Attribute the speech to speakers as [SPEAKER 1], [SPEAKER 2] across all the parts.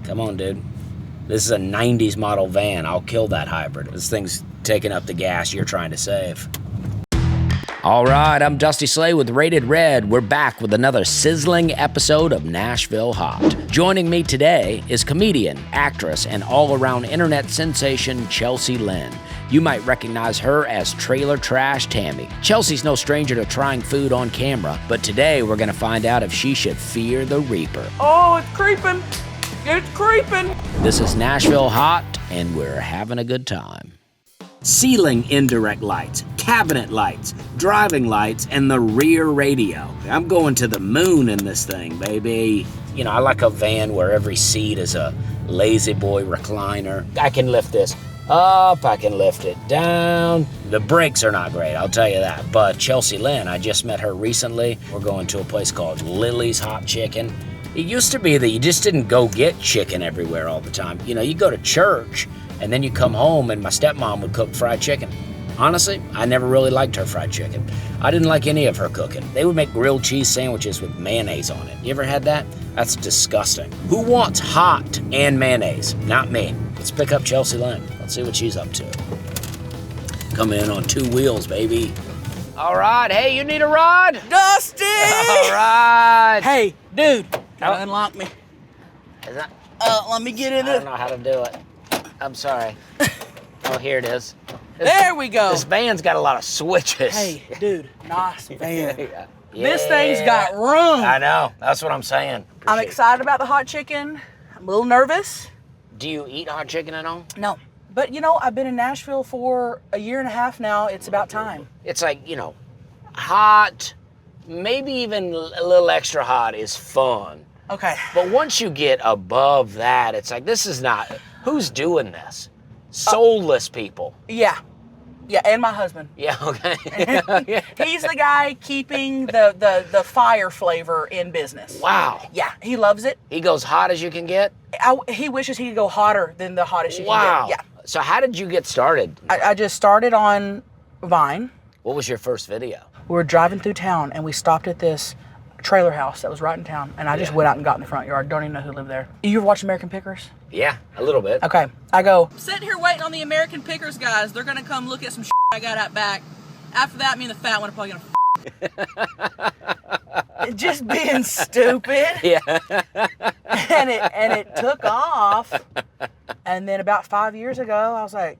[SPEAKER 1] Come on, dude. This is a 90s model van. I'll kill that hybrid. This thing's taking up the gas you're trying to save. All right, I'm Dusty Slay with Rated Red. We're back with another sizzling episode of Nashville Hot. Joining me today is comedian, actress, and all-around internet sensation Chelcie Lynn. You might recognize her as Trailer Trash Tammy. Chelsea's no stranger to trying food on camera, but today we're going to find out if she should fear the Reaper.
[SPEAKER 2] Oh, it's creeping. It's creeping.
[SPEAKER 1] This is Nashville Hot, and we're having a good time. Ceiling indirect lights, cabinet lights, driving lights, and the rear radio. I'm going to the moon in this thing, baby. You know, I like a van where every seat is a lazy boy recliner. I can lift this up, I can lift it down. The brakes are not great, I'll tell you that. But Chelcie Lynn, I just met her recently. We're going to a place called Lilly's Hot Chicken. It used to be that you just didn't go get chicken everywhere all the time. You know, you go to church, and then you come home and my stepmom would cook fried chicken. Honestly, I never really liked her fried chicken. I didn't like any of her cooking. They would make grilled cheese sandwiches with mayonnaise on it. You ever had that? That's disgusting. Who wants hot and mayonnaise? Not me. Let's pick up Chelcie Lynn. Let's see what she's up to. Come in on two wheels, baby. All right, hey, you need a ride?
[SPEAKER 2] Dusty!
[SPEAKER 1] All right.
[SPEAKER 2] Hey, dude, gotta unlock me.
[SPEAKER 1] Is that?
[SPEAKER 2] Let me get in
[SPEAKER 1] I
[SPEAKER 2] it.
[SPEAKER 1] don't know how to do it. I'm sorry. Oh, here it is.
[SPEAKER 2] There we go.
[SPEAKER 1] This van's got a lot of switches.
[SPEAKER 2] Hey, dude, nice van.
[SPEAKER 1] Yeah.
[SPEAKER 2] This thing's got room.
[SPEAKER 1] I know. That's what I'm saying.
[SPEAKER 2] I'm excited about the hot chicken. I'm a little nervous.
[SPEAKER 1] Do you eat hot chicken at all?
[SPEAKER 2] No. But, you know, I've been in Nashville for a year and a half now. It's about time.
[SPEAKER 1] It's like, you know, hot, maybe even a little extra hot is fun.
[SPEAKER 2] Okay.
[SPEAKER 1] But once you get above that, it's like, this is not, who's doing this? Soulless people.
[SPEAKER 2] Yeah. Yeah, and my husband.
[SPEAKER 1] Yeah, okay.
[SPEAKER 2] He's the guy keeping the fire flavor in business.
[SPEAKER 1] Wow.
[SPEAKER 2] Yeah, he loves it.
[SPEAKER 1] He goes hot as you can get?
[SPEAKER 2] He wishes he could go hotter than the hottest you
[SPEAKER 1] Wow.
[SPEAKER 2] can get. Yeah.
[SPEAKER 1] So how did you get started?
[SPEAKER 2] I just started on Vine.
[SPEAKER 1] What was your first video?
[SPEAKER 2] We were driving through town, and we stopped at this trailer house that was right in town, and I just went out and got in the front yard. Don't even know who lived there. You ever watch American Pickers?
[SPEAKER 1] Yeah, a little bit.
[SPEAKER 2] Okay, I go,
[SPEAKER 3] Sitting here waiting on the American Pickers guys. They're gonna come look at some shit I got out back. After that, me and the fat one are probably gonna
[SPEAKER 2] just being stupid.
[SPEAKER 1] Yeah.
[SPEAKER 2] and it took off. And then about 5 years ago, I was like,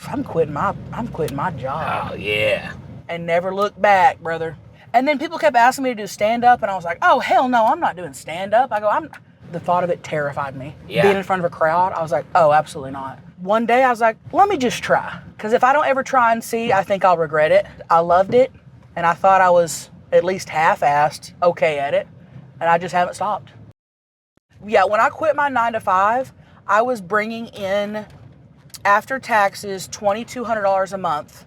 [SPEAKER 2] I'm quitting my job.
[SPEAKER 1] Oh, yeah.
[SPEAKER 2] And never looked back, brother. And then people kept asking me to do stand-up, and I was like, oh, hell no, I'm not doing stand-up. The thought of it terrified me.
[SPEAKER 1] Yeah.
[SPEAKER 2] Being in front of a crowd, I was like, oh, absolutely not. One day I was like, let me just try. Because if I don't ever try and see, I think I'll regret it. I loved it, and I thought I was at least half-assed okay at it, and I just haven't stopped. Yeah, when I quit my 9-to-5, I was bringing in, after taxes, $2,200 a month.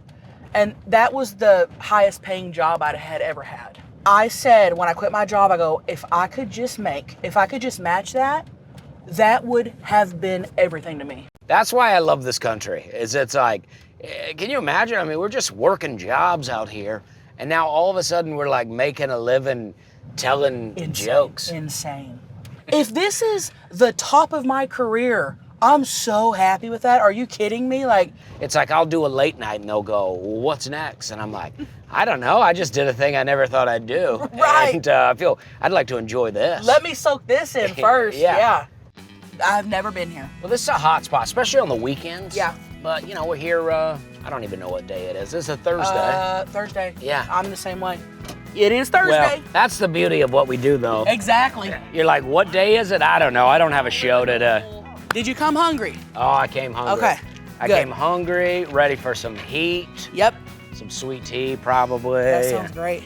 [SPEAKER 2] And that was the highest paying job I'd had ever had. I said, when I quit my job, I go, if I could just match that, that would have been everything to me.
[SPEAKER 1] That's why I love this country, is it's like, can you imagine? I mean, we're just working jobs out here, and now all of a sudden we're like making a living telling jokes.
[SPEAKER 2] Insane. If this is the top of my career, I'm so happy with that. Are you kidding me? Like, it's
[SPEAKER 1] like I'll do a late night and they'll go, well, what's next? And I'm like, I don't know. I just did a thing I never thought I'd do.
[SPEAKER 2] Right.
[SPEAKER 1] And I feel I'd like to enjoy this.
[SPEAKER 2] Let me soak this in first.
[SPEAKER 1] Yeah.
[SPEAKER 2] I've never been here.
[SPEAKER 1] Well, this is a hot spot, especially on the weekends.
[SPEAKER 2] Yeah.
[SPEAKER 1] But, you know, we're here, I don't even know what day it is. This is a Thursday.
[SPEAKER 2] Thursday.
[SPEAKER 1] Yeah.
[SPEAKER 2] I'm the same way. It is Thursday.
[SPEAKER 1] Well, that's the beauty of what we do, though.
[SPEAKER 2] Exactly.
[SPEAKER 1] You're like, what day is it? I don't know. I don't have a show today.
[SPEAKER 2] Did you come hungry?
[SPEAKER 1] Oh, I came hungry.
[SPEAKER 2] Okay.
[SPEAKER 1] I
[SPEAKER 2] Good.
[SPEAKER 1] came hungry, ready for some heat.
[SPEAKER 2] Yep.
[SPEAKER 1] Some sweet tea, probably.
[SPEAKER 2] That sounds great.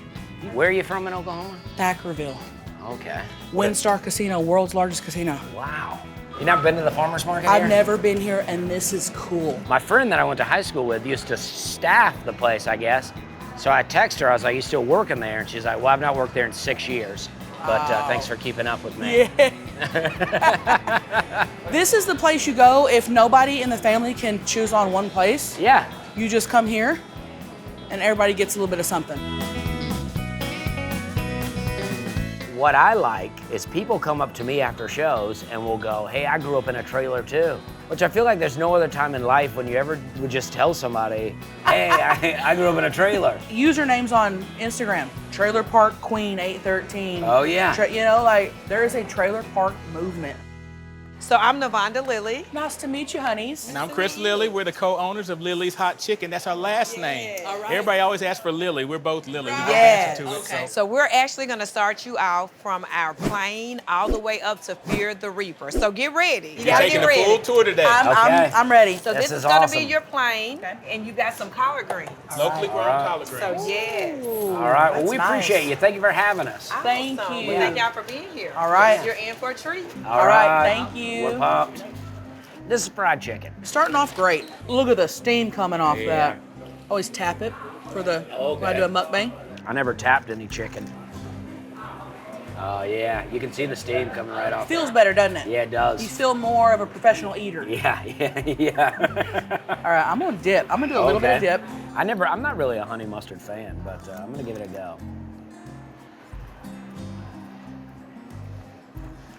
[SPEAKER 1] Where are you from in Oklahoma?
[SPEAKER 2] Thackerville.
[SPEAKER 1] Okay.
[SPEAKER 2] Windstar Casino, world's largest casino.
[SPEAKER 1] Wow. You never been to the Farmers Market
[SPEAKER 2] I've
[SPEAKER 1] here?
[SPEAKER 2] never been here, and this is cool.
[SPEAKER 1] My friend that I went to high school with used to staff the place, I guess. So I texted her, I was like, you still working there? And she's like, well, I've not worked there in 6 years. But thanks for keeping up with me.
[SPEAKER 2] Yeah. This is the place you go if nobody in the family can choose on one place.
[SPEAKER 1] Yeah.
[SPEAKER 2] You just come here, and everybody gets a little bit of something.
[SPEAKER 1] what I like is people come up to me after shows and will go, hey, I grew up in a trailer too. Which I feel like there's no other time in life when you ever would just tell somebody, hey, I grew up in a trailer.
[SPEAKER 2] Usernames on Instagram, Trailer Park Queen 813.
[SPEAKER 1] Oh yeah.
[SPEAKER 2] You know, like there is a trailer park movement.
[SPEAKER 4] So I'm Navonda Lilly.
[SPEAKER 2] Nice to meet you, honeys.
[SPEAKER 5] And I'm Chris Lilly. We're the co-owners of Lily's Hot Chicken. That's our last name.
[SPEAKER 3] All right.
[SPEAKER 5] Everybody always asks for Lily. We're both Lily. We both
[SPEAKER 2] Yes.
[SPEAKER 5] answer to it.
[SPEAKER 3] Okay.
[SPEAKER 4] So we're actually gonna start you out from our plane all the way up to Fear the Reaper. So get ready. You
[SPEAKER 5] We're
[SPEAKER 4] gotta
[SPEAKER 5] taking
[SPEAKER 4] get
[SPEAKER 5] a
[SPEAKER 4] ready.
[SPEAKER 5] full tour today.
[SPEAKER 1] Okay.
[SPEAKER 2] I'm ready.
[SPEAKER 4] So
[SPEAKER 1] This
[SPEAKER 4] this
[SPEAKER 1] is
[SPEAKER 4] is gonna
[SPEAKER 1] awesome.
[SPEAKER 4] be your plane, and you got some collard greens.
[SPEAKER 5] Locally grown collard
[SPEAKER 4] So
[SPEAKER 5] greens.
[SPEAKER 4] yes.
[SPEAKER 1] All right, well,
[SPEAKER 2] That's
[SPEAKER 1] we
[SPEAKER 2] nice.
[SPEAKER 1] appreciate you. Thank you for having us.
[SPEAKER 2] Thank
[SPEAKER 4] Awesome.
[SPEAKER 2] you.
[SPEAKER 4] Well, thank y'all for being here.
[SPEAKER 2] All right.
[SPEAKER 4] You're in for a treat.
[SPEAKER 2] All right, thank you.
[SPEAKER 1] We're pumped. This is fried chicken.
[SPEAKER 2] Starting off great. Look at the steam coming off
[SPEAKER 1] Yeah.
[SPEAKER 2] that. Always tap it for the when I
[SPEAKER 1] Okay.
[SPEAKER 2] do a mukbang.
[SPEAKER 1] I never tapped any chicken. Oh yeah, you can see the steam coming right off.
[SPEAKER 2] Feels better, doesn't it?
[SPEAKER 1] Yeah, it does.
[SPEAKER 2] You feel more of a professional eater.
[SPEAKER 1] Yeah.
[SPEAKER 2] All right, I'm gonna dip. I'm gonna do a little bit of dip.
[SPEAKER 1] I'm not really a honey mustard fan, but I'm gonna give it a go.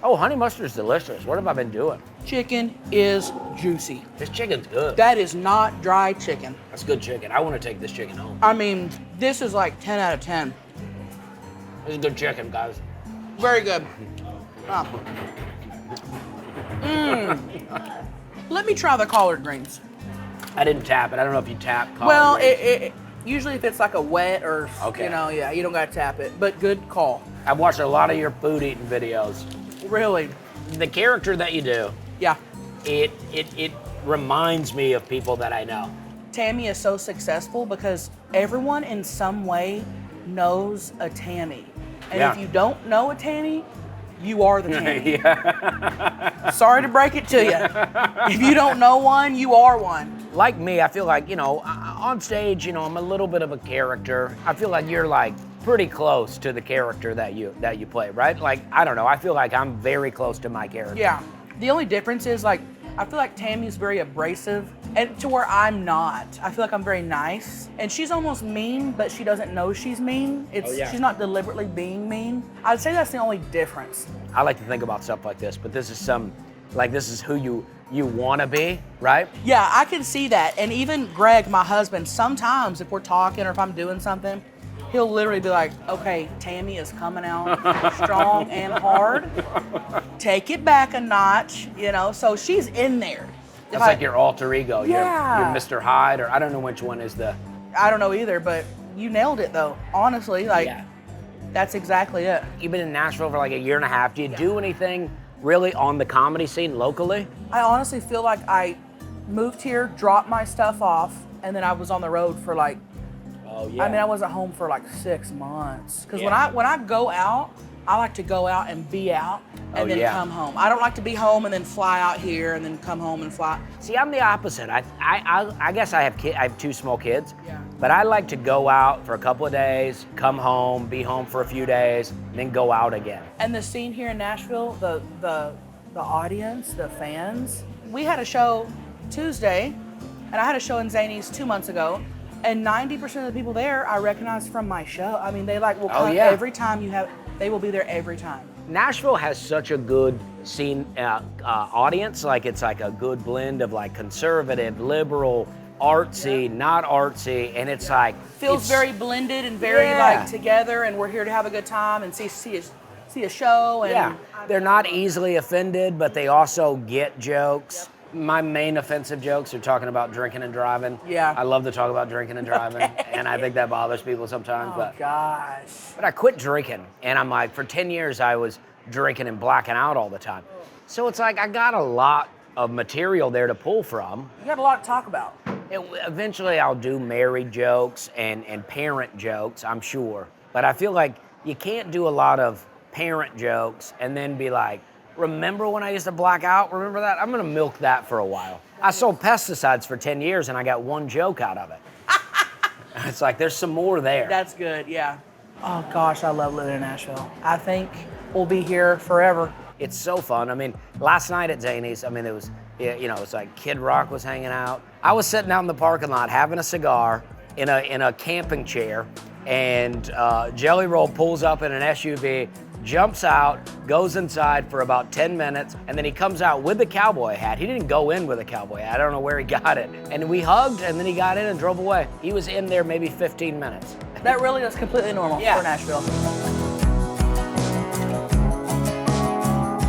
[SPEAKER 1] Oh, honey mustard is delicious. What have I been doing?
[SPEAKER 2] Chicken is juicy.
[SPEAKER 1] This chicken's good.
[SPEAKER 2] That is not dry chicken.
[SPEAKER 1] That's good chicken. I want to take this chicken home.
[SPEAKER 2] I mean, this is like 10 out of 10.
[SPEAKER 1] This is good chicken, guys.
[SPEAKER 2] Very good. Ah. Let me try the collard greens.
[SPEAKER 1] I didn't tap it. I don't know if you tap collard
[SPEAKER 2] Well,
[SPEAKER 1] greens.
[SPEAKER 2] usually if it's like a wet or,
[SPEAKER 1] Okay.
[SPEAKER 2] you know, yeah, you don't gotta tap it. But good call.
[SPEAKER 1] I've watched a lot of your food eating videos.
[SPEAKER 2] Really.
[SPEAKER 1] The character that you do,
[SPEAKER 2] Yeah.
[SPEAKER 1] it reminds me of people that I know.
[SPEAKER 2] Tammy is so successful because everyone in some way knows a Tammy. And
[SPEAKER 1] Yeah.
[SPEAKER 2] if you don't know a Tammy, you are the Tammy.
[SPEAKER 1] Yeah.
[SPEAKER 2] Sorry to break it to you. If you don't know one, you are one.
[SPEAKER 1] Like me, I feel like, on stage, I'm a little bit of a character. I feel like you're like pretty close to the character that you play, right? Like, I don't know, I feel like I'm very close to my character.
[SPEAKER 2] Yeah. The only difference is like, I feel like Tammy's very abrasive and to where I'm not. I feel like I'm very nice and she's almost mean, but she doesn't know she's mean. She's not deliberately being mean. I'd say that's the only difference.
[SPEAKER 1] I like to think about stuff like this, but this is who you want to be, right?
[SPEAKER 2] Yeah, I can see that. And even Greg, my husband, sometimes if we're talking or if I'm doing something, he'll literally be like, okay, Tammy is coming out strong and hard. Take it back a notch, so she's in there.
[SPEAKER 1] That's like your alter ego.
[SPEAKER 2] Yeah.
[SPEAKER 1] You're Mr. Hyde, or I don't know which one is the...
[SPEAKER 2] I don't know either, but you nailed it though. Honestly,
[SPEAKER 1] Yeah.
[SPEAKER 2] that's exactly it.
[SPEAKER 1] You've been in Nashville for like a year and a half. Do you do anything really on the comedy scene locally?
[SPEAKER 2] I honestly feel like I moved here, dropped my stuff off, and then I was on the road for like,
[SPEAKER 1] Oh yeah.
[SPEAKER 2] I mean, I wasn't home for like 6 months. Because
[SPEAKER 1] Yeah.
[SPEAKER 2] when I go out, I like to go out and be out and then
[SPEAKER 1] yeah.
[SPEAKER 2] come home. I don't like to be home and then fly out here and then come home and fly.
[SPEAKER 1] See, I'm the opposite. I guess I have 2 small kids.
[SPEAKER 2] Yeah.
[SPEAKER 1] But I like to go out for a couple of days, come home, be home for a few days, and then go out again.
[SPEAKER 2] And the scene here in Nashville, the audience, the fans. We had a show Tuesday, and I had a show in Zanies 2 months ago, and 90% of the people there I recognize from my show. I mean, they will come
[SPEAKER 1] yeah.
[SPEAKER 2] every time you have. They will be there every time.
[SPEAKER 1] Nashville has such a good scene audience. Like it's like a good blend of like conservative, liberal, artsy, not artsy, and it's like
[SPEAKER 2] Feels
[SPEAKER 1] it's-
[SPEAKER 2] very blended and very
[SPEAKER 1] Yeah.
[SPEAKER 2] like together, and we're here to have a good time and see a show. And
[SPEAKER 1] Yeah, they're not easily offended, but they also get jokes. My main offensive jokes are talking about drinking and driving.
[SPEAKER 2] Yeah.
[SPEAKER 1] I love to talk about drinking and driving, and I think that bothers people sometimes.
[SPEAKER 2] Oh
[SPEAKER 1] but
[SPEAKER 2] gosh.
[SPEAKER 1] I quit drinking, and I'm like, for 10 years I was drinking and blacking out all the time. So it's like I got a lot of material there to pull from.
[SPEAKER 2] You got a lot to talk about.
[SPEAKER 1] Eventually I'll do married jokes and parent jokes, I'm sure. But I feel like you can't do a lot of parent jokes and then be like, remember when I used to black out? Remember that? I'm gonna milk that for a while. I sold pesticides for 10 years and I got 1 joke out of it. It's like, there's some more there.
[SPEAKER 2] That's good, yeah. Oh gosh, I love living in Nashville. I think we'll be here forever.
[SPEAKER 1] It's so fun. I mean, last night at Zanies, it was, it's like Kid Rock was hanging out. I was sitting out in the parking lot having a cigar in a camping chair, and Jelly Roll pulls up in an SUV, jumps out, goes inside for about 10 minutes, and then he comes out with the cowboy hat. He didn't go in with a cowboy hat. I don't know where he got it. And we hugged, and then he got in and drove away. He was in there maybe 15 minutes.
[SPEAKER 2] That really is completely normal for Nashville.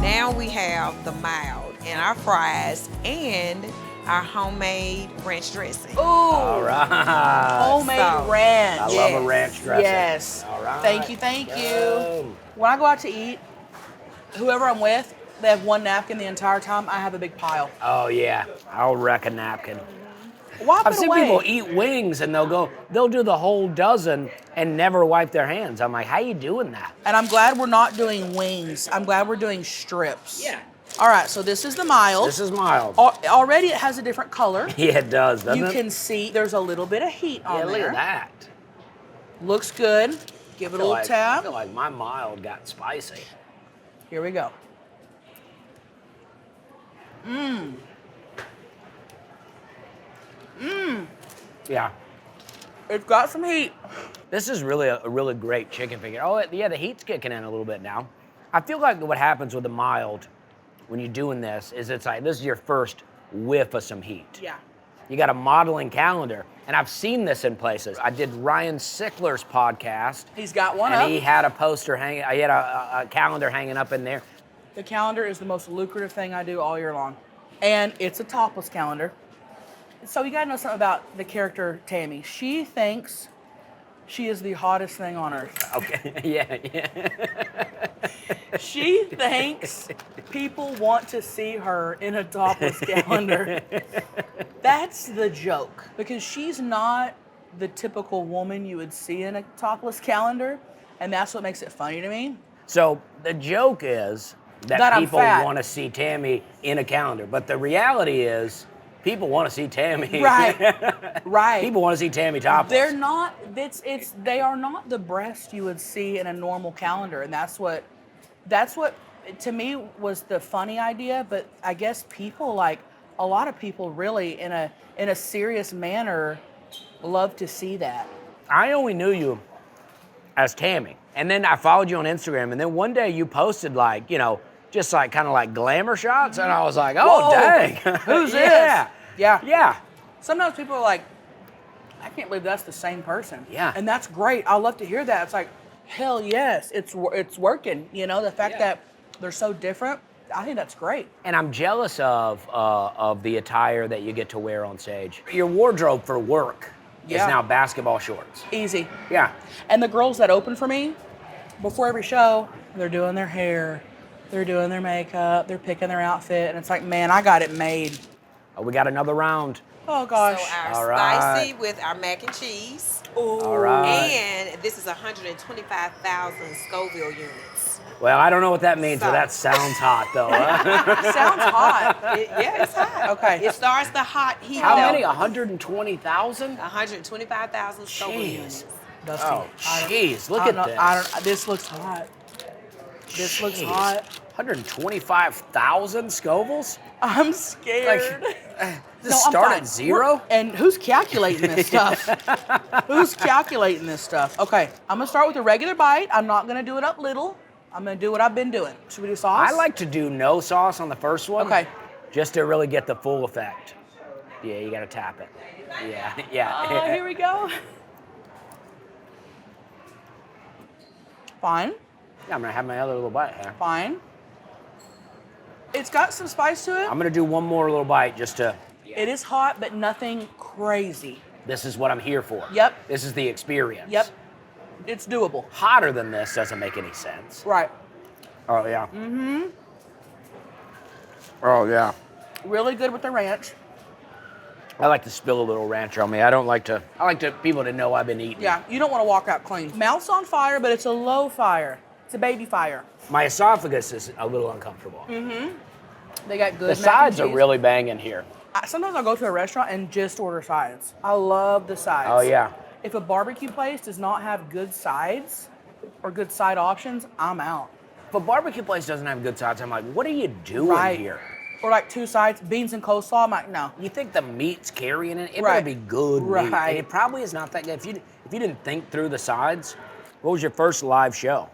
[SPEAKER 4] Now we have the mild and our fries and our homemade ranch dressing.
[SPEAKER 2] Ooh.
[SPEAKER 1] All right.
[SPEAKER 2] Homemade ranch.
[SPEAKER 1] I love a ranch dressing.
[SPEAKER 2] Yes.
[SPEAKER 1] All right.
[SPEAKER 2] Thank you. When I go out to eat, whoever I'm with, they have one napkin the entire time. I have a big pile.
[SPEAKER 1] Oh yeah, I'll wreck a napkin.
[SPEAKER 2] Wipe
[SPEAKER 1] I've
[SPEAKER 2] it
[SPEAKER 1] seen
[SPEAKER 2] away.
[SPEAKER 1] people eat wings and they'll do the whole dozen and never wipe their hands. I'm like, how you doing that?
[SPEAKER 2] And I'm glad we're not doing wings. I'm glad we're doing strips.
[SPEAKER 1] Yeah.
[SPEAKER 2] All right, so this is the mild.
[SPEAKER 1] This is mild.
[SPEAKER 2] Already it has a different color.
[SPEAKER 1] Yeah, it does, doesn't
[SPEAKER 2] You
[SPEAKER 1] it?
[SPEAKER 2] can see there's a little bit of heat on
[SPEAKER 1] Yeah,
[SPEAKER 2] there.
[SPEAKER 1] look at that.
[SPEAKER 2] Looks good. Give it a little
[SPEAKER 1] I
[SPEAKER 2] tap.
[SPEAKER 1] feel like my mild got spicy.
[SPEAKER 2] Here we go.
[SPEAKER 1] Yeah.
[SPEAKER 2] It's got some heat.
[SPEAKER 1] This is really a really great chicken finger. Oh, yeah, the heat's kicking in a little bit now. I feel like what happens with the mild when you're doing this is it's like this is your first whiff of some heat.
[SPEAKER 2] Yeah.
[SPEAKER 1] You got a modeling calendar, and I've seen this in places. I did Ryan Sickler's podcast.
[SPEAKER 2] He's got one
[SPEAKER 1] and
[SPEAKER 2] up.
[SPEAKER 1] he had a poster hanging, he had a calendar hanging up in there.
[SPEAKER 2] The calendar is the most lucrative thing I do all year long. And it's a topless calendar. So you gotta know something about the character Tammy. She thinks she is the hottest thing on earth.
[SPEAKER 1] Okay, yeah.
[SPEAKER 2] She thinks people want to see her in a topless calendar. That's the joke. Because she's not the typical woman you would see in a topless calendar. And that's what makes it funny to me.
[SPEAKER 1] So the joke is that
[SPEAKER 2] I'm
[SPEAKER 1] people
[SPEAKER 2] fat.
[SPEAKER 1] want to see Tammy in a calendar, but the reality is people want to see Tammy.
[SPEAKER 2] Right. Right.
[SPEAKER 1] People want to see Tammy topless.
[SPEAKER 2] They're not. They are not the breast you would see in a normal calendar, and that's what to me was the funny idea. But I guess people a lot of people really in a serious manner love to see that.
[SPEAKER 1] I only knew you as Tammy, and then I followed you on Instagram, and then one day you posted just kind of glamour shots, and I was like, oh,
[SPEAKER 2] Whoa,
[SPEAKER 1] dang.
[SPEAKER 2] Who's
[SPEAKER 1] Yeah.
[SPEAKER 2] this? Yeah.
[SPEAKER 1] Yeah.
[SPEAKER 2] Sometimes people are like, I can't believe that's the same person.
[SPEAKER 1] Yeah.
[SPEAKER 2] And that's great. I love to hear that. It's like, hell yes, it's working. The fact that they're so different, I think that's great.
[SPEAKER 1] And I'm jealous of the attire that you get to wear on stage. Your wardrobe for work is
[SPEAKER 2] Yeah.
[SPEAKER 1] now basketball shorts.
[SPEAKER 2] Easy.
[SPEAKER 1] Yeah.
[SPEAKER 2] And the girls that open for me, before every show, they're doing their hair, they're doing their makeup, they're picking their outfit, and it's like, man, I got it made.
[SPEAKER 1] Oh, we got another round.
[SPEAKER 2] Oh gosh.
[SPEAKER 4] So our
[SPEAKER 1] All right.
[SPEAKER 4] spicy with our mac and cheese.
[SPEAKER 2] Ooh.
[SPEAKER 1] All right.
[SPEAKER 4] And this is 125,000 Scoville units.
[SPEAKER 1] Well, I don't know what that means, but
[SPEAKER 4] Sorry.
[SPEAKER 1] that sounds hot, though.
[SPEAKER 2] Sounds hot.
[SPEAKER 4] Yeah, it's hot.
[SPEAKER 2] Okay.
[SPEAKER 4] It starts the hot heat.
[SPEAKER 1] How
[SPEAKER 4] level.
[SPEAKER 1] many? 120,000?
[SPEAKER 4] 125,000 Scoville
[SPEAKER 1] Jeez.
[SPEAKER 4] units.
[SPEAKER 2] Dusty.
[SPEAKER 1] Oh, jeez. Look
[SPEAKER 2] I
[SPEAKER 1] at
[SPEAKER 2] don't know,
[SPEAKER 1] this.
[SPEAKER 2] this looks hot. This looks
[SPEAKER 1] Jeez.
[SPEAKER 2] hot.
[SPEAKER 1] 125,000 Scovilles?
[SPEAKER 2] I'm scared.
[SPEAKER 1] Does it start
[SPEAKER 2] fine.
[SPEAKER 1] at zero?
[SPEAKER 2] And who's calculating this stuff? Who's calculating this stuff? Okay, I'm gonna start with a regular bite. I'm not gonna do it up little. I'm gonna do what I've been doing. Should we do sauce?
[SPEAKER 1] I like to do no sauce on the first one.
[SPEAKER 2] Okay.
[SPEAKER 1] Just to really get the full effect. Yeah, you gotta tap it. Yeah.
[SPEAKER 2] Here we go. Fine,
[SPEAKER 1] Yeah, I'm gonna have my other little bite here.
[SPEAKER 2] fine. It's got some spice to it.
[SPEAKER 1] I'm gonna do one more little bite just to.
[SPEAKER 2] It is hot, but nothing crazy.
[SPEAKER 1] This is what I'm here for.
[SPEAKER 2] Yep.
[SPEAKER 1] This is the experience.
[SPEAKER 2] Yep. It's doable.
[SPEAKER 1] Hotter than this doesn't make any sense.
[SPEAKER 2] Right.
[SPEAKER 1] Oh yeah. Oh yeah.
[SPEAKER 2] Really good with the ranch.
[SPEAKER 1] I like to spill a little ranch on me. I like people to know I've been eating.
[SPEAKER 2] Yeah, you don't want to walk out clean. Mouth's on fire, but it's a low fire. It's a baby fire.
[SPEAKER 1] My esophagus is a little uncomfortable.
[SPEAKER 2] They got good
[SPEAKER 1] The
[SPEAKER 2] mac and
[SPEAKER 1] sides are
[SPEAKER 2] cheese.
[SPEAKER 1] really banging here.
[SPEAKER 2] Sometimes I'll go to a restaurant and just order sides. I love the sides.
[SPEAKER 1] Oh yeah.
[SPEAKER 2] If a barbecue place does not have good sides or good side options, I'm out.
[SPEAKER 1] If a barbecue place doesn't have good sides, I'm like, what are you doing here?
[SPEAKER 2] Or like two sides, beans and coleslaw, I'm like, no.
[SPEAKER 1] You think the meat's carrying it? It
[SPEAKER 2] Right.
[SPEAKER 1] better be good meat.
[SPEAKER 2] Right.
[SPEAKER 1] And it probably is not that good. If you didn't think through the sides, what was your first live show?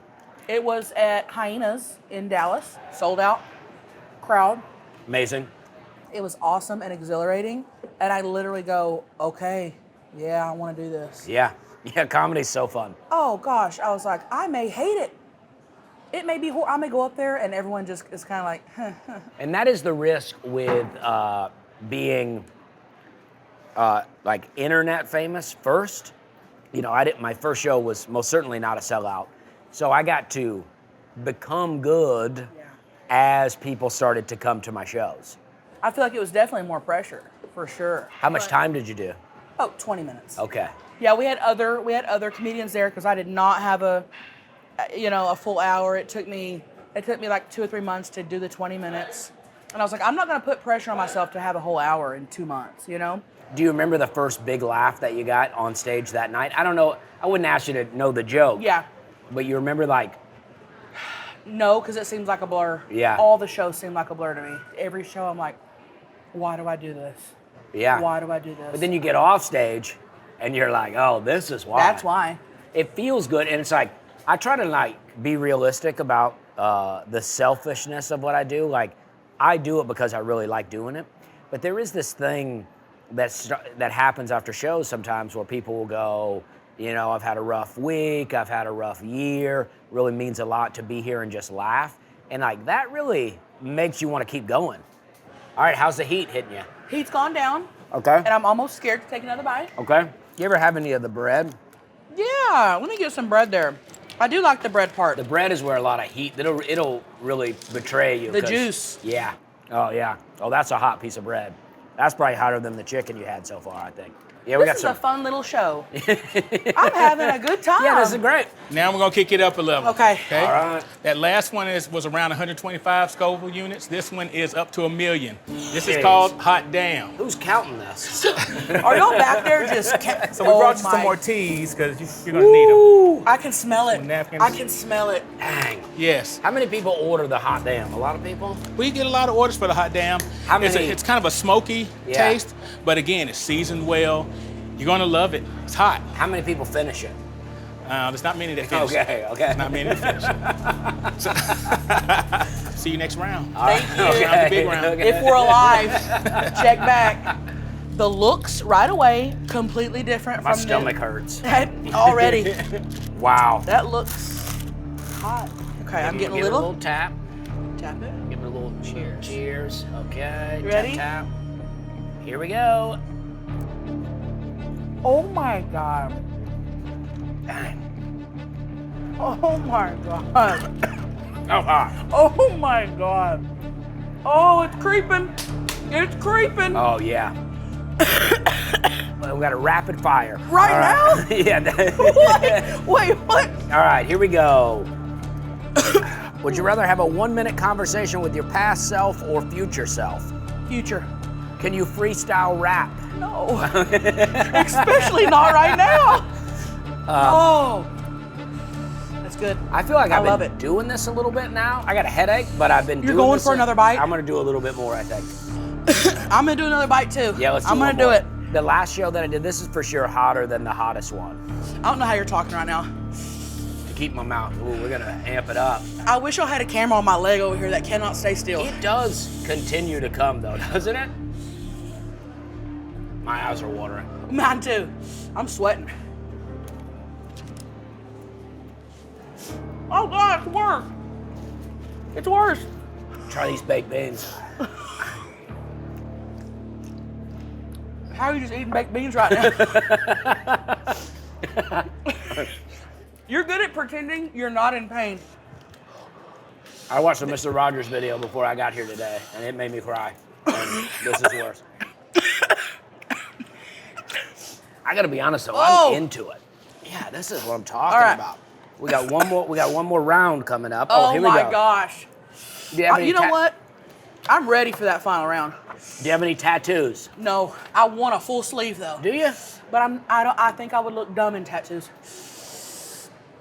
[SPEAKER 2] It was at Hyenas in Dallas. Sold out. Crowd.
[SPEAKER 1] Amazing.
[SPEAKER 2] It was awesome and exhilarating. And I literally go, okay, yeah, I want to do this.
[SPEAKER 1] Yeah. Yeah, comedy's so fun.
[SPEAKER 2] Oh gosh, I was like, I may hate it. It may be, I may go up there and everyone just is kind of like, huh.
[SPEAKER 1] And that is the risk with being like internet famous first. You know, my first show was most certainly not a sellout. So I got to become good as people started to come to my shows.
[SPEAKER 2] I feel like it was definitely more pressure, for sure.
[SPEAKER 1] How much time did you do?
[SPEAKER 2] Oh, 20 minutes.
[SPEAKER 1] Okay.
[SPEAKER 2] Yeah, we had other comedians there because I did not have a full hour. It took me like 2 or 3 months to do the 20 minutes. And I was like, I'm not going to put pressure on myself to have a whole hour in 2 months, you know?
[SPEAKER 1] Do you remember the first big laugh that you got on stage that night? I don't know. I wouldn't ask you to know the joke.
[SPEAKER 2] Yeah.
[SPEAKER 1] But you remember like...
[SPEAKER 2] No, because it seems like a blur.
[SPEAKER 1] Yeah.
[SPEAKER 2] All the shows seem like a blur to me. Every show I'm like, why do I do this?
[SPEAKER 1] Yeah.
[SPEAKER 2] Why do I do this?
[SPEAKER 1] But then you get off stage and you're like, oh, this is why.
[SPEAKER 2] That's why.
[SPEAKER 1] It feels good. And it's like, I try to like be realistic about the selfishness of what I do. Like, I do it because I really like doing it. But there is this thing that happens after shows sometimes where people will go, you know, I've had a rough week, I've had a rough year, really means a lot to be here and just laugh. And like, that really makes you want to keep going. All right, how's the heat hitting you?
[SPEAKER 2] Heat's gone down.
[SPEAKER 1] Okay.
[SPEAKER 2] And I'm almost scared to take another bite.
[SPEAKER 1] Okay. You ever have any of the bread?
[SPEAKER 2] Yeah, let me get some bread there. I do like the bread part.
[SPEAKER 1] The bread is where a lot of heat, it'll really betray you.
[SPEAKER 2] The juice.
[SPEAKER 1] Yeah. Oh, yeah. Oh, that's a hot piece of bread. That's probably hotter than the chicken you had so far, I think. Yeah, we got
[SPEAKER 2] This
[SPEAKER 1] some.
[SPEAKER 2] is a fun little show. I'm having a good time.
[SPEAKER 1] Yeah, this is great.
[SPEAKER 5] Now we're gonna kick it up a level.
[SPEAKER 2] Okay.
[SPEAKER 1] All right.
[SPEAKER 5] That last one was around 125 Scoville units. This one is up to 1 million. This is
[SPEAKER 1] Jeez.
[SPEAKER 5] called Hot Damn.
[SPEAKER 1] Who's counting this?
[SPEAKER 2] Are y'all back there just...
[SPEAKER 5] So we brought you some more teas because you're gonna need them.
[SPEAKER 1] Ooh.
[SPEAKER 2] I can smell it.
[SPEAKER 5] Some napkins.
[SPEAKER 2] I can smell it.
[SPEAKER 1] Dang.
[SPEAKER 5] Yes.
[SPEAKER 1] How many people order the hot damn? A lot of people?
[SPEAKER 5] We get a lot of orders for the Hot Damn.
[SPEAKER 1] How many?
[SPEAKER 5] It's kind of a smoky taste, but again, it's seasoned well. You're gonna love it. It's hot.
[SPEAKER 1] How many people finish it?
[SPEAKER 5] There's not many that finish it.
[SPEAKER 1] Okay.
[SPEAKER 5] There's not many that finish it. So, see you next round.
[SPEAKER 2] Thank you.
[SPEAKER 5] Round the big round.
[SPEAKER 1] Okay.
[SPEAKER 2] If we're alive, check back. The looks right away completely different
[SPEAKER 1] My
[SPEAKER 2] from
[SPEAKER 1] stomach hurts.
[SPEAKER 2] already.
[SPEAKER 1] Wow.
[SPEAKER 2] That looks hot. Okay, I'm getting a
[SPEAKER 1] Give it
[SPEAKER 2] little.
[SPEAKER 1] tap.
[SPEAKER 2] Tap it.
[SPEAKER 1] Give it a little cheers. Cheers. Okay.
[SPEAKER 2] You ready?
[SPEAKER 1] Tap, tap. Here we go.
[SPEAKER 2] Oh my god.
[SPEAKER 1] Dang.
[SPEAKER 2] Oh my god.
[SPEAKER 1] Oh, hot.
[SPEAKER 2] Oh my god. Oh, it's creeping. It's creeping.
[SPEAKER 1] Oh, yeah. Well, we got a rapid fire.
[SPEAKER 2] Right
[SPEAKER 1] All right. Yeah.
[SPEAKER 2] Wait, what?
[SPEAKER 1] All right, here we go. Would you rather have a 1-minute conversation with your past self or future self?
[SPEAKER 2] Future.
[SPEAKER 1] Can you freestyle rap?
[SPEAKER 2] No. Especially not right now. Oh. That's good.
[SPEAKER 1] I feel like
[SPEAKER 2] I
[SPEAKER 1] I've
[SPEAKER 2] love
[SPEAKER 1] been
[SPEAKER 2] it.
[SPEAKER 1] doing this a little bit now. I got a headache, but I've been
[SPEAKER 2] You're
[SPEAKER 1] doing
[SPEAKER 2] going
[SPEAKER 1] this
[SPEAKER 2] for another bite?
[SPEAKER 1] I'm gonna do a little bit more, I think.
[SPEAKER 2] I'm gonna do another bite too.
[SPEAKER 1] Yeah, let's do
[SPEAKER 2] I'm gonna
[SPEAKER 1] one
[SPEAKER 2] do
[SPEAKER 1] more.
[SPEAKER 2] it.
[SPEAKER 1] The last show that I did, this is for sure hotter than the hottest one.
[SPEAKER 2] I don't know how you're talking right now.
[SPEAKER 1] To keep my mouth, ooh, we're gonna amp it up.
[SPEAKER 2] I wish I had a camera on my leg over here that cannot stay still.
[SPEAKER 1] It does continue to come though, doesn't it? My eyes are watering.
[SPEAKER 2] Mine too. I'm sweating. Oh God, it's worse. It's worse.
[SPEAKER 1] Try these baked beans.
[SPEAKER 2] How are you just eating baked beans right now? You're good at pretending you're not in pain.
[SPEAKER 1] I watched a Mr. Rogers video before I got here today, and it made me cry. And this is worse. I gotta be honest though, I'm into it. Yeah, this is what I'm talking about. We got one more. We got one more round coming up. Oh, here we go.
[SPEAKER 2] Oh my gosh.
[SPEAKER 1] Do you have any
[SPEAKER 2] You know what? I'm ready for that final round.
[SPEAKER 1] Do you have any tattoos?
[SPEAKER 2] No, I want a full sleeve though.
[SPEAKER 1] Do you?
[SPEAKER 2] But I think I would look dumb in tattoos.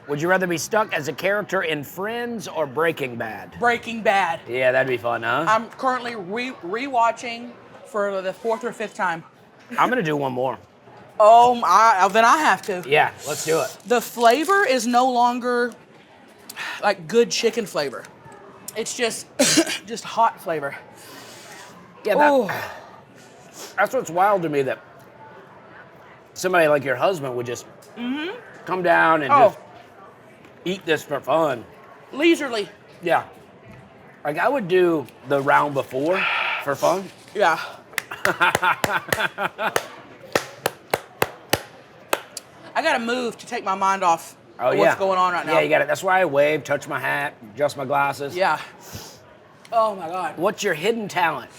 [SPEAKER 1] Would you rather be stuck as a character in Friends or Breaking Bad?
[SPEAKER 2] Breaking Bad.
[SPEAKER 1] Yeah, that'd be fun, huh?
[SPEAKER 2] I'm currently rewatching for the 4th or 5th time.
[SPEAKER 1] I'm gonna do one more.
[SPEAKER 2] Oh, then I have to.
[SPEAKER 1] Yeah, let's do it.
[SPEAKER 2] The flavor is no longer like good chicken flavor. It's just just hot flavor.
[SPEAKER 1] Yeah, that's what's wild to me, that somebody like your husband would just come down and just eat this for fun.
[SPEAKER 2] Leisurely.
[SPEAKER 1] Yeah. Like, I would do the round before for fun.
[SPEAKER 2] Yeah. I gotta move to take my mind off what's going on right now.
[SPEAKER 1] Yeah, you got it. That's why I wave, touch my hat, adjust my glasses.
[SPEAKER 2] Yeah. Oh my God.
[SPEAKER 1] What's your hidden talent?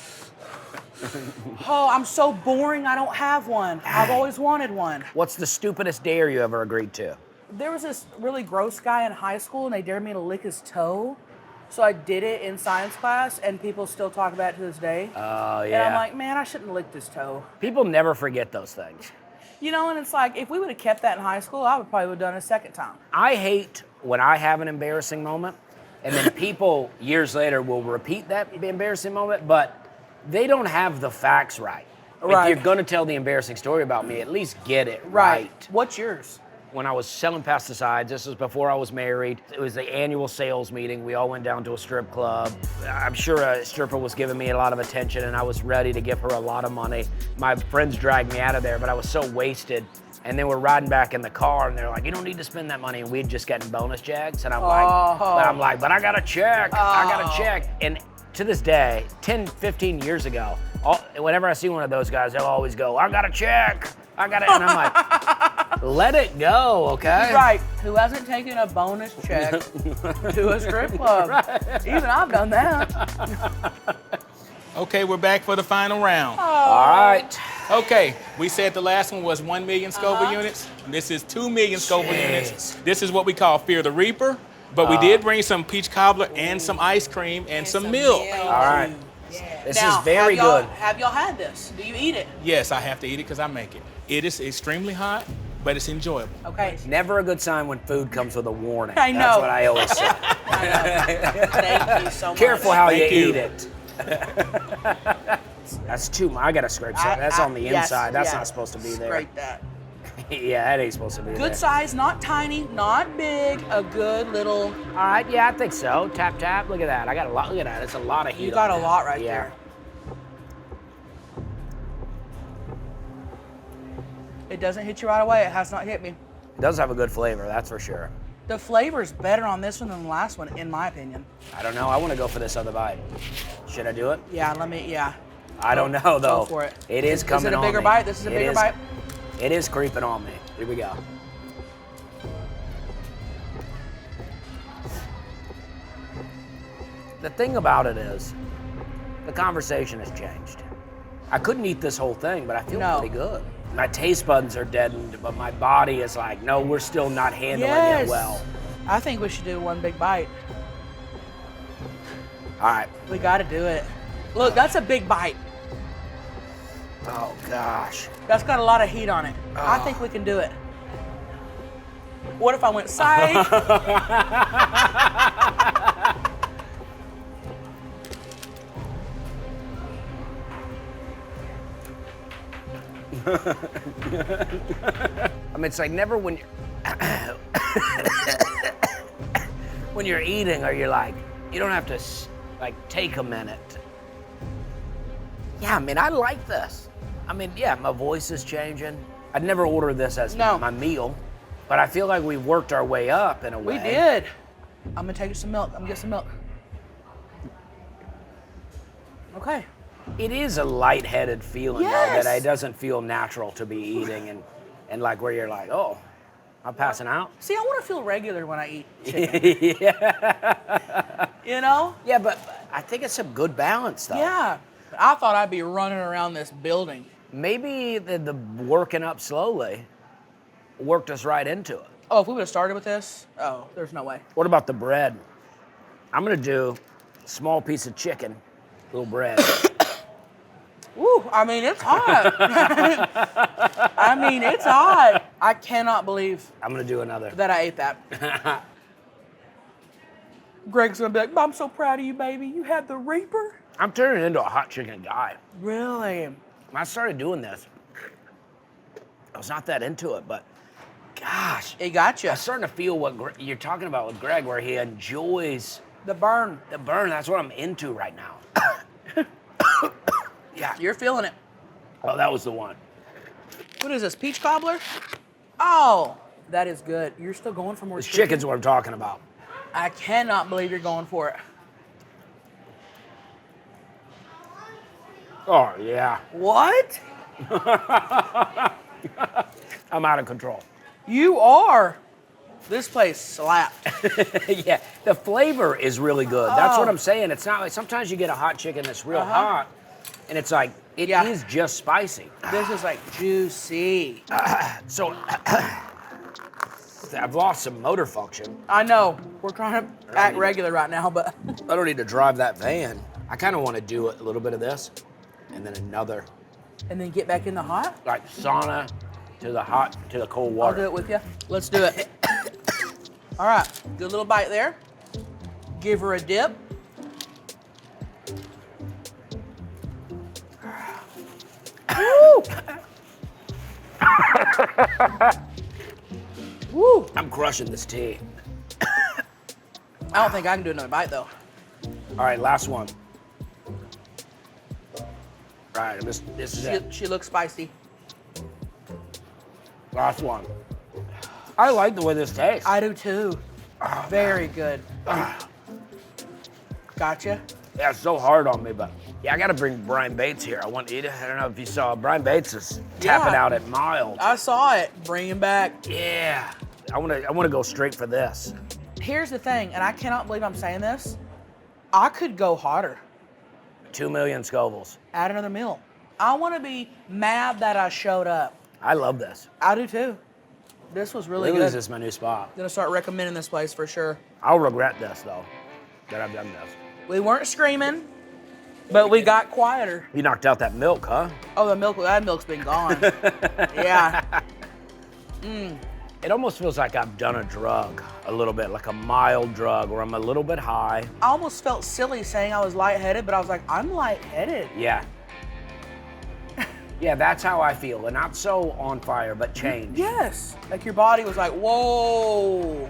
[SPEAKER 2] Oh, I'm so boring. I don't have one. I've always wanted one.
[SPEAKER 1] What's the stupidest dare you ever agreed to?
[SPEAKER 2] There was this really gross guy in high school, and they dared me to lick his toe. So I did it in science class, and people still talk about it to this day.
[SPEAKER 1] Oh,
[SPEAKER 2] And
[SPEAKER 1] yeah.
[SPEAKER 2] I'm like, man, I shouldn't lick his toe.
[SPEAKER 1] People never forget those things.
[SPEAKER 2] You know, and it's like, if we would have kept that in high school, I would probably have done it a second time.
[SPEAKER 1] I hate when I have an embarrassing moment, and then people years later will repeat that embarrassing moment, but they don't have the facts right.
[SPEAKER 2] Right.
[SPEAKER 1] If you're going to tell the embarrassing story about me, at least get it right.
[SPEAKER 2] What's yours?
[SPEAKER 1] When I was selling pesticides, this was before I was married. It was the annual sales meeting. We all went down to a strip club. I'm sure a stripper was giving me a lot of attention, and I was ready to give her a lot of money. My friends dragged me out of there, but I was so wasted. And then we're riding back in the car, and they're like, you don't need to spend that money. And we'd just gotten bonus checks. And I'm like, but I got a check. I got a check. And to this day, 10, 15 years ago, whenever I see one of those guys, they'll always go, I got a check. I got it. And I'm like, let it go, okay?
[SPEAKER 2] Right. Who hasn't taken a bonus check to a strip club? Right. Even I've done that.
[SPEAKER 5] Okay, we're back for the final round.
[SPEAKER 1] All right.
[SPEAKER 5] Okay, we said the last one was 1 million Scoville units. This is 2 million Scoville units. This is what we call Fear the Reaper. But we did bring some peach cobbler and some ice cream and some milk.
[SPEAKER 1] All right.
[SPEAKER 2] Yeah.
[SPEAKER 1] This is very good.
[SPEAKER 2] Have y'all had this? Do you eat it?
[SPEAKER 5] Yes, I have to eat it because I make it. It is extremely hot, but it's enjoyable.
[SPEAKER 2] Okay.
[SPEAKER 1] Never a good sign when food comes with a warning.
[SPEAKER 2] I know.
[SPEAKER 1] That's what I always say.
[SPEAKER 2] Thank you so much.
[SPEAKER 1] Careful how you
[SPEAKER 5] Thank you.
[SPEAKER 1] eat it. That's too much. I got to scrape some. That's on the inside. That's not supposed to be there.
[SPEAKER 2] Scrape that.
[SPEAKER 1] Yeah, that ain't supposed to be there.
[SPEAKER 2] Good size, not tiny, not big. A good little.
[SPEAKER 1] All right, yeah, I think so. Tap, tap. Look at that. I got a lot. Look at that. It's a lot of heat.
[SPEAKER 2] You got
[SPEAKER 1] on
[SPEAKER 2] a
[SPEAKER 1] that.
[SPEAKER 2] lot right
[SPEAKER 1] Yeah.
[SPEAKER 2] there. It doesn't hit you right away. It has not hit me.
[SPEAKER 1] It does have a good flavor, that's for sure.
[SPEAKER 2] The flavor's better on this one than the last one, in my opinion.
[SPEAKER 1] I don't know. I want to go for this other bite. Should I do it?
[SPEAKER 2] Yeah, yeah.
[SPEAKER 1] I don't know, though.
[SPEAKER 2] Go for it.
[SPEAKER 1] It is coming on me.
[SPEAKER 2] Is it a bigger bite? This is a bigger bite?
[SPEAKER 1] It is creeping on me. Here we go. The thing about it is, the conversation has changed. I couldn't eat this whole thing, but I feel pretty good. My taste buds are deadened, but my body is like, no, we're still not handling it well.
[SPEAKER 2] I think we should do one big bite.
[SPEAKER 1] All right.
[SPEAKER 2] We got to do it. Look, that's a big bite.
[SPEAKER 1] Oh, gosh.
[SPEAKER 2] That's got a lot of heat on it. I think we can do it. What if I went side?
[SPEAKER 1] I mean, it's like never when you're when you're eating, or you're like, you don't have to like take a minute. Yeah, I mean, I like this. I mean, yeah, my voice is changing. I'd never order this as my meal, but I feel like we worked our way up in a way.
[SPEAKER 2] We did. I'm gonna take some milk. I'm gonna get some milk. Okay.
[SPEAKER 1] It is a lightheaded feeling,
[SPEAKER 2] Yes.
[SPEAKER 1] though, that it doesn't feel natural to be eating, and like where you're like, oh, I'm passing out.
[SPEAKER 2] See, I want to feel regular when I eat chicken.
[SPEAKER 1] Yeah.
[SPEAKER 2] You know?
[SPEAKER 1] Yeah, but I think it's a good balance, though.
[SPEAKER 2] Yeah. I thought I'd be running around this building.
[SPEAKER 1] Maybe the working up slowly worked us right into it.
[SPEAKER 2] Oh, if we would have started with this, there's no way.
[SPEAKER 1] What about the bread? I'm gonna do a small piece of chicken, little bread.
[SPEAKER 2] Woo, I mean, it's hot. I mean, it's hot. I cannot believe
[SPEAKER 1] I'm gonna do another.
[SPEAKER 2] that I ate that. Greg's gonna be like, I'm so proud of you, baby. You had the Reaper?
[SPEAKER 1] I'm turning into a hot chicken guy.
[SPEAKER 2] Really?
[SPEAKER 1] When I started doing this, I was not that into it, but Gosh.
[SPEAKER 2] It got you.
[SPEAKER 1] I'm starting to feel what you're talking about with Greg, where he enjoys
[SPEAKER 2] The burn.
[SPEAKER 1] the burn. That's what I'm into right now. Yeah.
[SPEAKER 2] You're feeling it.
[SPEAKER 1] Oh, that was the one.
[SPEAKER 2] What is this, peach cobbler? Oh, that is good. You're still going for more
[SPEAKER 1] This chicken's what I'm talking about.
[SPEAKER 2] I cannot believe you're going for it.
[SPEAKER 1] Oh, yeah.
[SPEAKER 2] What?
[SPEAKER 1] I'm out of control.
[SPEAKER 2] You are. This place slapped.
[SPEAKER 1] Yeah, the flavor is really good. That's what
[SPEAKER 2] Oh.
[SPEAKER 1] I'm saying. It's not like sometimes you get a hot chicken that's real hot, and it's like, it is
[SPEAKER 2] Yeah.
[SPEAKER 1] just spicy.
[SPEAKER 2] This is like juicy.
[SPEAKER 1] So, I've lost some motor function.
[SPEAKER 2] I know. We're trying to act regular right now, but
[SPEAKER 1] I don't need to drive that van. I kind of want to do a little bit of this, and then another,
[SPEAKER 2] and then get back in the hot.
[SPEAKER 1] like sauna to the hot, to the cold
[SPEAKER 2] I'll
[SPEAKER 1] water.
[SPEAKER 2] do it with you. Let's do it. All right, good little bite there. Give her a dip. Woo! Woo!
[SPEAKER 1] I'm crushing this tea.
[SPEAKER 2] I don't think I can do another bite though.
[SPEAKER 1] All right, last one. All right, this is it.
[SPEAKER 2] She looks spicy.
[SPEAKER 1] Last one. I like the way this tastes.
[SPEAKER 2] I do too. Very good. Gotcha.
[SPEAKER 1] Yeah, it's so hard on me, but yeah, I gotta bring Brian Bates here. I want to eat it. I don't know if you saw, Brian Bates is tapping
[SPEAKER 2] Yeah.
[SPEAKER 1] out at mild.
[SPEAKER 2] I saw it. Bring him back.
[SPEAKER 1] Yeah, I wanna go straight for this.
[SPEAKER 2] Here's the thing, and I cannot believe I'm saying this. I could go hotter.
[SPEAKER 1] 2 million Scovilles.
[SPEAKER 2] Add another meal. I want to be mad that I showed up.
[SPEAKER 1] I love this.
[SPEAKER 2] I do too. This was really
[SPEAKER 1] Lilly's
[SPEAKER 2] good.
[SPEAKER 1] is my new spot.
[SPEAKER 2] Gonna start recommending this place for sure.
[SPEAKER 1] I'll regret this though, that I've done this.
[SPEAKER 2] We weren't screaming, but we got quieter.
[SPEAKER 1] You knocked out that milk, huh?
[SPEAKER 2] Oh, that milk's been gone. Yeah.
[SPEAKER 1] It almost feels like I've done a drug a little bit, like a mild drug, where I'm a little bit high.
[SPEAKER 2] I almost felt silly saying I was lightheaded, but I was like, I'm lightheaded.
[SPEAKER 1] Yeah. Yeah, that's how I feel, and not so on fire, but changed.
[SPEAKER 2] Yes. Like your body was like, whoa.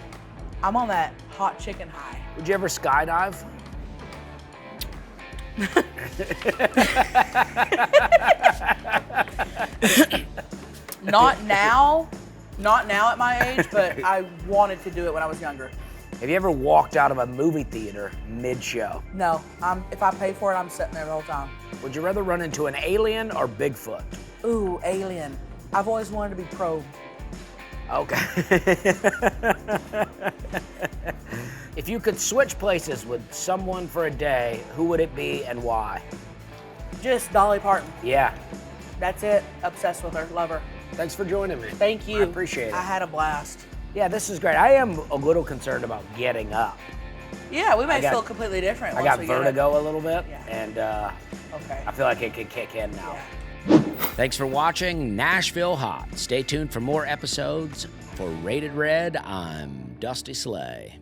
[SPEAKER 2] I'm on that hot chicken high.
[SPEAKER 1] Would you ever skydive?
[SPEAKER 2] Not now at my age, but I wanted to do it when I was younger.
[SPEAKER 1] Have you ever walked out of a movie theater mid-show?
[SPEAKER 2] No, if I pay for it, I'm sitting there the whole time.
[SPEAKER 1] Would you rather run into an alien or Bigfoot?
[SPEAKER 2] Ooh, alien. I've always wanted to be probed.
[SPEAKER 1] Okay. If you could switch places with someone for a day, who would it be and why?
[SPEAKER 2] Just Dolly Parton.
[SPEAKER 1] Yeah.
[SPEAKER 2] That's it. Obsessed with her. Love her.
[SPEAKER 1] Thanks for joining me.
[SPEAKER 2] Thank you.
[SPEAKER 1] I appreciate it.
[SPEAKER 2] I had a blast.
[SPEAKER 1] Yeah, this is great. I am a little concerned about getting up.
[SPEAKER 2] Yeah, we may
[SPEAKER 1] I got-
[SPEAKER 2] feel completely different.
[SPEAKER 1] I
[SPEAKER 2] once
[SPEAKER 1] got
[SPEAKER 2] we get it.
[SPEAKER 1] vertigo a little bit,
[SPEAKER 2] Yeah.
[SPEAKER 1] and
[SPEAKER 2] Okay.
[SPEAKER 1] I feel like it could kick in now.
[SPEAKER 2] Yeah.
[SPEAKER 1] Thanks for watching Nashville Hot. Stay tuned for more episodes. For Rated Red, I'm Dusty Slay.